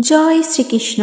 জয় শ্রীকৃষ্ণ।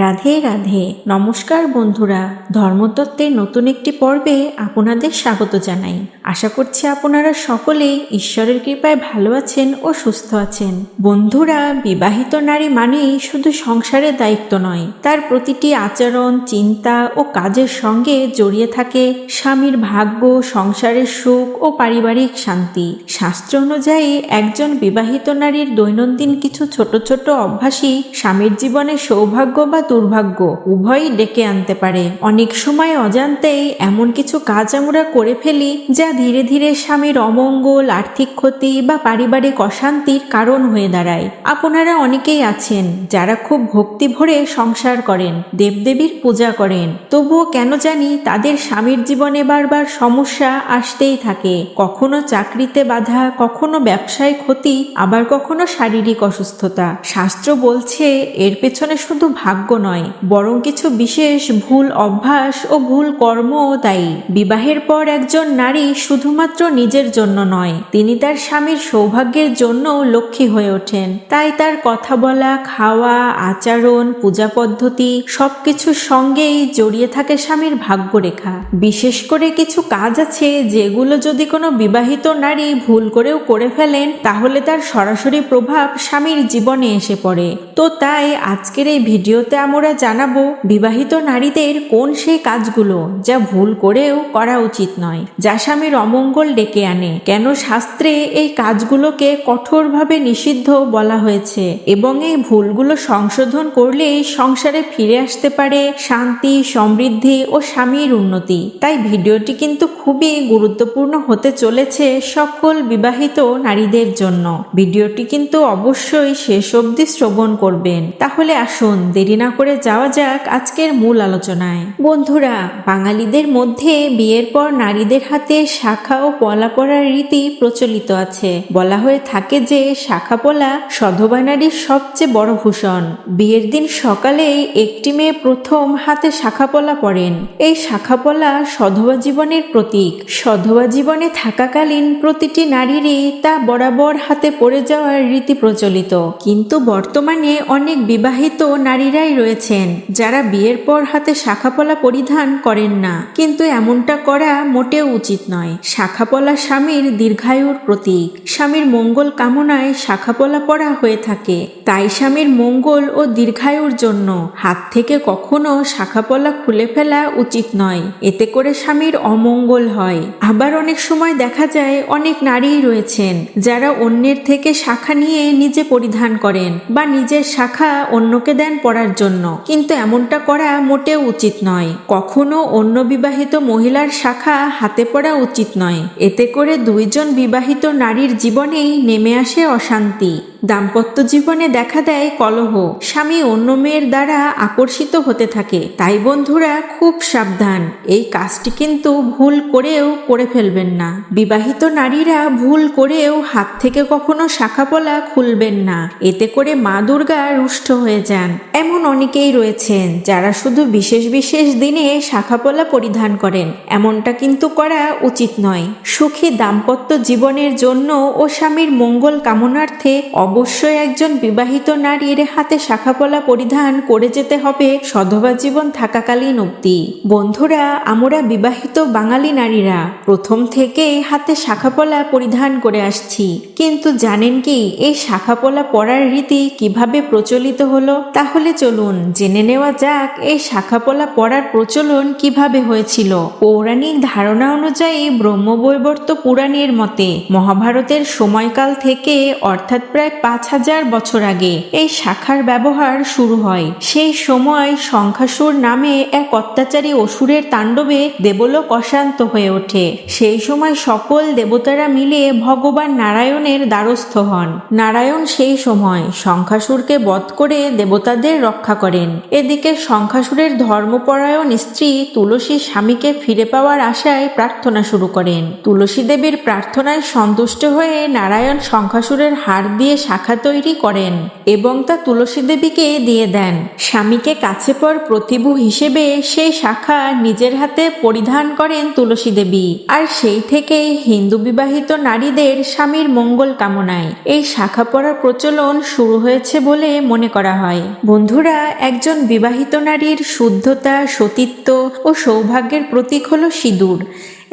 রাধে রাধে। নমস্কার বন্ধুরা, ধর্মতত্ত্বের নতুন একটি পর্বে আপনাদের স্বাগত জানাই। আশা করছি আপনারা সকলেই ঈশ্বরের কৃপায় ভালো আছেন ও সুস্থ আছেন। বন্ধুরা, বিবাহিত নারী মানেই শুধু সংসারের দায়িত্ব নয়, তার প্রতিটি আচরণ, চিন্তা ও কাজের সঙ্গে জড়িয়ে থাকে স্বামীর ভাগ্য, সংসারের সুখ ও পারিবারিক শান্তি। শাস্ত্র অনুযায়ী একজন বিবাহিত নারীর দৈনন্দিন কিছু ছোট ছোট অভ্যাসই স্বামীর জীবনে সৌভাগ্য বা দুর্ভাগ্য উভয়ই ডেকে আনতে পারে। অনেক সময় অজান্তেই এমন কিছু কাজ আমরা করে ফেলি যা ধীরে ধীরে স্বামীর অমঙ্গল, আর্থিক ক্ষতি বা পারিবারিক অশান্তির কারণ হয়ে দাঁড়ায়। আপনারা অনেকেই আছেন যারা খুব ভক্তি ভরে সংসার করেন, দেবদেবীর পূজা করেন, তবুও কেন জানি তাদের স্বামীর জীবনে বারবার সমস্যা আসতেই থাকে। কখনো চাকরিতে বাধা, কখনো ব্যবসায় ক্ষতি, আবার কখনো শারীরিক অসুস্থতা। শাস্ত্র বলছে এর পেছনে শুধু ভাগ্য নয়, বরং কিছু বিশেষ ভুল অভ্যাস ও ভুল কর্মও দায়ী। বিবাহের পর একজন নারী শুধুমাত্র নিজের জন্য নয়, তিনি তার স্বামীর সৌভাগ্যের জন্য লক্ষ্মী হয়ে ওঠেন। তাই তার কথা বলা, খাওয়া, আচরণ, পূজা পদ্ধতি সবকিছুর সঙ্গেই জড়িয়ে থাকে স্বামীর ভাগ্যরেখা। বিশেষ করে কিছু কাজ আছে যেগুলো যদি কোনো বিবাহিত নারী ভুল করেও করে ফেলেন, তাহলে তার সরাসরি প্রভাব স্বামীর জীবনে এসে পড়ে। তো তাই আজকের এই ভিডিওতে আমরা জানাবো বিবাহিত নারীদের কোন সেই কাজগুলো যা ভুল করেও করা উচিত নয়, যা স্বামীর অমঙ্গল ডেকে আনে, কেন শাস্ত্রে এই কাজগুলোকে কঠোরভাবে নিষিদ্ধ বলা হয়েছে, এবং এই ভুলগুলো সংশোধন করলেই সংসারে ফিরে আসতে পারে শান্তি, সমৃদ্ধি ও স্বামীর উন্নতি। তাই ভিডিওটি কিন্তু খুবই গুরুত্বপূর্ণ হতে চলেছে সকল বিবাহিত নারীদের জন্য। ভিডিওটি কিন্তু অবশ্যই শেষ অবধি শ্রবণ করবেন। তাহলে আসুন দেরি না করে যাওয়া যাক আজকের মূল আলোচনায়। বন্ধুরা, বাঙালিদের মধ্যে বিয়ের পর নারীদের হাতে শাখা ও পলা পরার রীতি প্রচলিত আছে। বলা হয়ে থাকে যে শাখা পলা সধবা নারীর সবচেয়ে বড় ভূষণ। বিয়ের দিন সকালে একটি মেয়ে প্রথম হাতে শাখা পলা পরেন। এই শাখা পলা সধবা জীবনের প্রতীক। সধবা জীবনে থাকাকালীন প্রতিটি নারীরই তা বরাবর হাতে পড়ে যাওয়ার রীতি প্রচলিত। কিন্তু বর্তমানে অনেক বিবাহিত নারীরাই রয়েছেন যারা বিয়ের পর হাতে শাখাপলা পরিধান করেন না, কিন্তু এমনটা করা মোটেও উচিত নয়। শাখাপলা স্বামীর দীর্ঘায়ুর প্রতীক। স্বামীর মঙ্গল কামনায় শাখাপলা পরা হয়ে থাকে। তাই স্বামীর মঙ্গল ও দীর্ঘায়ুর জন্য হাত থেকে কখনো শাখাপলা খুলে ফেলা উচিত নয়, এতে করে স্বামীর অমঙ্গল হয়। আবার অনেক সময় দেখা যায় অনেক নারীই রয়েছেন যারা অন্যের থেকে শাখা নিয়ে নিজে পরিধান করেন বা নিজের শাখা অন্যকে দেন পরার জন্য, কিন্তু এমনটা করা মোটেও উচিত নয়। কখনো অন্য বিবাহিত মহিলার শাখা হাতে পরা উচিত নয়, এতে করে দুইজন বিবাহিত নারীর জীবনেই নেমে আসে অশান্তি। দাম্পত্য জীবনে দেখা দেয় কলহ, স্বামী অন্য মেয়ের দ্বারা আকর্ষিত হতে থাকে। তাই বন্ধুরা, খুব সাবধান, এই কাজটি কিন্তু ভুল করেও করে ফেলবেন না। বিবাহিত নারীরা ভুল করেও হাত থেকে কখনো শাখাপলা খুলবেন না, এতে করে মা দুর্গা রুষ্ট হয়ে যান। এমন অনেকেই রয়েছেন যারা শুধু বিশেষ বিশেষ দিনে শাখাপলা পরিধান করেন, এমনটা কিন্তু করা উচিত নয়। সুখী দাম্পত্য জীবনের জন্য ও স্বামীর মঙ্গল কামনার্থে অবশ্যই একজন বিবাহিত নারীর হাতে শাখাপলা পরিধান করে যেতে হবে সধবা জীবন থাকাকালীন অবধি। বন্ধুরা, আমরা বিবাহিত বাঙালি নারীরা প্রথম থেকে হাতে শাখাপলা পরিধান করে আসছি, কিন্তু জানেন কি এই শাখাপলা পরার রীতি কিভাবে প্রচলিত হলো? তাহলে চলুন জেনে নেওয়া যাক এই শাখাপলা পরার প্রচলন কিভাবে হয়েছিল। পৌরাণিক ধারণা অনুযায়ী ব্রহ্মবৈবর্ত পুরাণের মতে মহাভারতের সময়কাল থেকে, অর্থাৎ প্রায় 5000 বছর আগে এই শাখার ব্যবহার শুরু হয়। সেই সময় শঙ্খাসুর নামে এক অত্যাচারী অসুরের তাণ্ডবে দেবলোক অশান্ত হয়ে ওঠে। সেই সময় সকল দেবতারা মিলে ভগবান নারায়ণের দ্বারস্থ হন। নারায়ণ সেই সময় শঙ্খাসুরকে বধ করে দেবতাদের রক্ষা করেন। এদিকে শঙ্খাসুরের ধর্মপরায়ণ স্ত্রী তুলসী স্বামীকে ফিরে পাওয়ার আশায় প্রার্থনা শুরু করেন। তুলসী দেবীর প্রার্থনায় সন্তুষ্ট হয়ে নারায়ণ শঙ্খাসুরের হাড় দিয়ে শাখা তৈরি করেন এবং তা তুলসী দেবীকে দিয়ে দেন। স্বামীকে কাছে পর প্রতিভূ হিসেবে সেই শাখা নিজের হাতে পরিধান করেন তুলসী দেবী। আর সেই থেকেই হিন্দু বিবাহিত নারীদের স্বামীর মঙ্গল কামনায় এই শাখা পরার প্রচলন শুরু হয়েছে বলে মনে করা হয়। বন্ধুরা, একজন বিবাহিত নারীর শুদ্ধতা, সতীত্ব ও সৌভাগ্যের প্রতীক হলো সিঁদুর।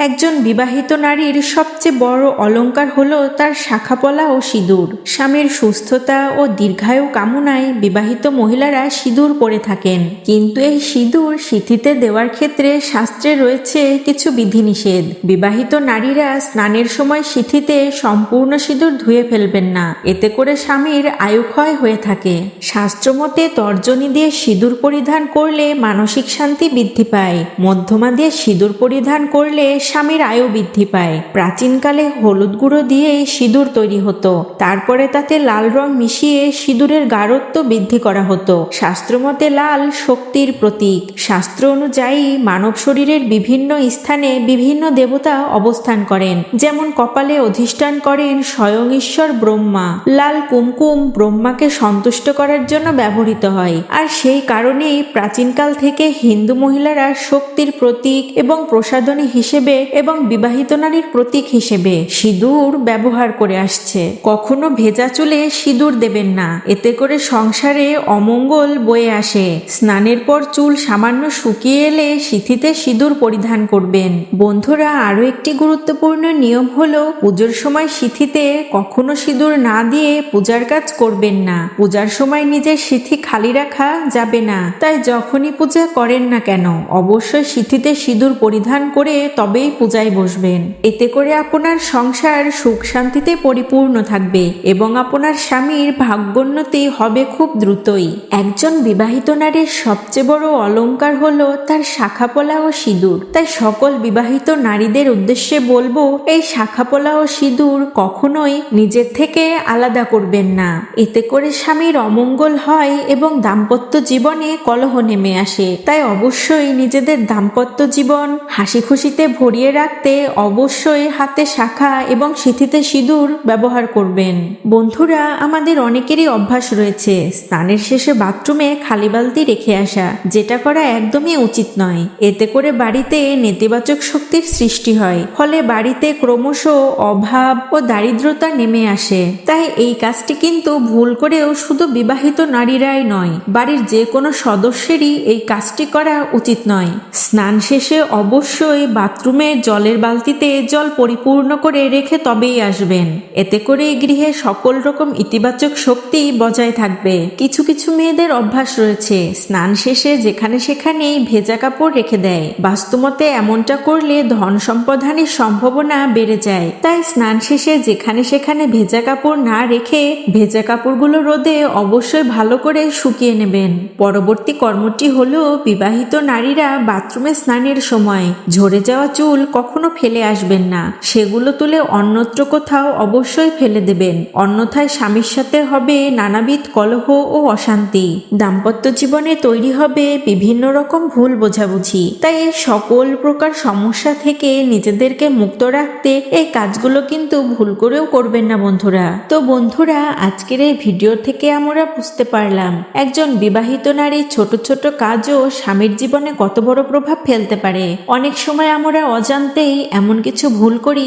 একজন বিবাহিত নারীর সবচেয়ে বড় অলংকার হলো তার শাখাপলা ও সিঁদুর। স্বামীর সুস্থতা ও দীর্ঘায়ু কামনায় বিবাহিত মহিলারা সিঁদুর পরে থাকেন, কিন্তু এই সিঁদুর সিঁথিতে দেওয়ার ক্ষেত্রে শাস্ত্রে রয়েছে কিছু বিধিনিষেধ। বিবাহিত নারীরা স্নানের সময় সিঁথিতে সম্পূর্ণ সিঁদুর ধুয়ে ফেলবেন না, এতে করে স্বামীর আয়ুক্ষয় হয়ে থাকে। শাস্ত্রমতে তর্জনী দিয়ে সিঁদুর পরিধান করলে মানসিক শান্তি বৃদ্ধি পায়, মধ্যমা দিয়ে সিঁদুর পরিধান করলে স্বামীর আয়ু বৃদ্ধি পায়। প্রাচীনকালে হলুদ গুঁড়ো দিয়ে সিঁদুর তৈরি হতো, তারপরে তাতে লাল রং মিশিয়ে সিঁদুরের গাঢ়ত্ব বৃদ্ধি করা হতো। শাস্ত্রমতে লাল শক্তির প্রতীক। শাস্ত্র অনুযায়ী মানব শরীরের বিভিন্ন স্থানে বিভিন্ন দেবতা অবস্থান করেন, যেমন কপালে অধিষ্ঠান করেন স্বয়ং ঈশ্বর ব্রহ্মা। লাল কুমকুম ব্রহ্মাকে সন্তুষ্ট করার জন্য ব্যবহৃত হয়, আর সেই কারণেই প্রাচীনকাল থেকে হিন্দু মহিলারা শক্তির প্রতীক এবং প্রসাধনী হিসেবে এবং বিবাহিত নারীর প্রতীক হিসেবে সিঁদুর ব্যবহার করে আসছে। কখনো ভেজা চুলে সিঁদুর দেবেন না, এতে করে সংসারে অমঙ্গল বয়ে আসে। স্নানের পর চুল সামান্য শুকিয়ে এলে সিঁথিতে সিঁদুর পরিধান করবেন। বন্ধুরা, আরো একটি গুরুত্বপূর্ণ নিয়ম হলো পুজোর সময় সিঁথিতে কখনো সিঁদুর না দিয়ে পূজার কাজ করবেন না। পূজার সময় নিজের সিঁথি খালি রাখা যাবে না, তাই যখনই পূজা করেন না কেন অবশ্যই সিঁথিতে সিঁদুর পরিধান করে তবেই পূজায় বসবেন। এতে করে আপনার সংসার সুখ শান্তিতে পরিপূর্ণ থাকবে এবং আপনার স্বামীর ভাগ্যোন্নতি হবে খুব দ্রুতই। একজন বিবাহিত নারীর সবচেয়ে বড় অলংকার হলো তার শাখাপলা ও সিঁদুর। তাই সকল বিবাহিত নারীদের উদ্দেশ্যে বলবো, এই শাখাপলা ও সিঁদুর কখনোই নিজের থেকে আলাদা করবেন না। এতে করে স্বামীর অমঙ্গল হয় এবং দাম্পত্য জীবনে কলহ নেমে আসে। তাই অবশ্যই নিজেদের দাম্পত্য জীবন হাসি খুশিতে ভরিয়ে রাখতে অবশ্যই হাতে শাখা এবং সিঁথিতে সিঁদুর ব্যবহার করবেন। বন্ধুরা, আমাদের অনেকেরই অভ্যাস রয়েছে স্নানের শেষে বাথরুমে খালি বালতি রেখে আসা, যেটা করা একদমই উচিত নয়। এতে করে বাড়িতে নেতিবাচক শক্তির সৃষ্টি হয়, ফলে বাড়িতে ক্রমশ অভাব ও দারিদ্রতা নেমে আসে। তাই এই কাজটি কিন্তু ভুল করেও শুধু বিবাহিত নারীরাই নয়, বাড়ির যে কোনো সদস্যেরই এই কাজটি করা উচিত নয়। স্নান শেষে অবশ্যই বাথরুমে জলের বালতিতে জল পরিপূর্ণ করে রেখে তবেই আসবেন। এতে করে গৃহে সকল রকম ইতিবাচক শক্তি বজায় থাকবে। কিছু কিছু মেয়েদের অভ্যাস রয়েছে স্নান শেষে যেখানে সেখানেই ভেজা কাপড় রেখে দেয়। বাস্তুমতে এমনটা করলে ধন সম্পদহানির সম্ভাবনা বেড়ে যায়। তাই স্নান শেষে যেখানে সেখানে ভেজা কাপড় না রেখে ভেজা কাপড়গুলো রোদে অবশ্যই ভালো করে শুকিয়ে নেবেন। পরবর্তী কর্মটি হলো বিবাহিত নারীরা বাথরুমে স্নানের সময় ঝরে যাওয়া চুল কখনো ফেলে আসবেন না, সেগুলো তুলে অন্যত্র কোথাও অবশ্যই ফেলে দেবেন, অন্যথায় স্বামীর সাথে হবে নানাবিধ কলহ ও অশান্তি। দাম্পত্য জীবনে তৈরি হবে বিভিন্ন রকম ভুল বোঝাবুঝি। তাই এই সকল প্রকার সমস্যা থেকে নিজেদেরকে মুক্ত রাখতে এই কাজগুলো কিন্তু ভুল করেও করবেন না বন্ধুরা। তো বন্ধুরা, আজকের এই ভিডিও থেকে আমরা বুঝতে পারলাম একজন বিবাহিত নারীর ছোট ছোট কাজও স্বামীর জীবনে কত বড় প্রভাব ফেলতে পারে। অনেক সময় আমরা অজান্তেই এমন কিছু ভুল করি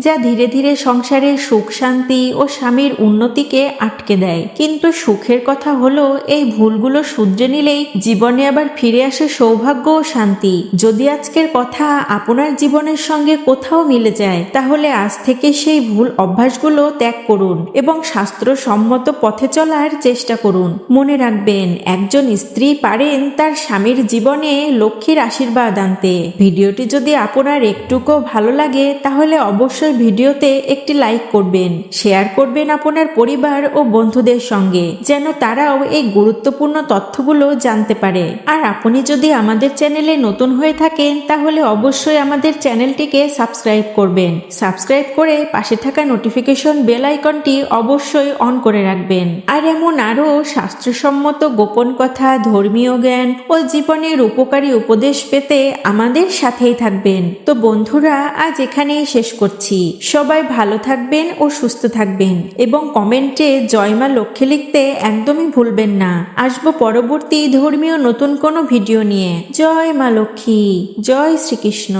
যা ধীরে ধীরে সংসারের সুখ শান্তি ও স্বামীর উন্নতিকে আটকে দেয়। কিন্তু সুখের কথা হলো এই ভুলগুলো শুধরে নিলেই জীবনে আবার ফিরে আসে সৌভাগ্য ও শান্তি। যদি আজকের কথা আপনার জীবনের সঙ্গে কোথাও মিলে যায়, তাহলে আজ থেকে সেই ভুল অভ্যাসগুলো ত্যাগ করুন এবং শাস্ত্রসম্মত পথে চলার চেষ্টা করুন। মনে রাখবেন, একজন স্ত্রী পারেন তার স্বামীর জীবনে লক্ষ্মীর আশীর্বাদ আনতে। ভিডিওটি যদি আপনার একটুকু ভালো লাগে তাহলে অবশ্যই ভিডিওতে একটি লাইক করবেন, শেয়ার করবেন আপনার পরিবার ও বন্ধুদের সঙ্গে, যেন তারাও এই গুরুত্বপূর্ণ তথ্যগুলো জানতে পারে। আর আপনি যদি আমাদের চ্যানেলে নতুন হয়ে থাকেন তাহলে অবশ্যই আমাদের চ্যানেলটিকে সাবস্ক্রাইব করবেন। সাবস্ক্রাইব করে পাশে থাকা নোটিফিকেশন বেল আইকনটি অবশ্যই অন করে রাখবেন। আর এমন আরও শাস্ত্রসম্মত গোপন কথা, ধর্মীয় জ্ঞান ও জীবনের উপকারী উপদেশ পেতে আমাদের সাথেই থাকবেন। তো বন্ধুরা, আজ এখানেই শেষ করছি। করছি। সবাই ভালো থাকবেন ও সুস্থ থাকবেন এবং কমেন্টে জয় মা লক্ষ্মী লিখতে একদমই ভুলবেন না। আসবো পরবর্তী ধর্মীয় নতুন কোনো ভিডিও নিয়ে। জয় মা লক্ষ্মী, জয় শ্রীকৃষ্ণ।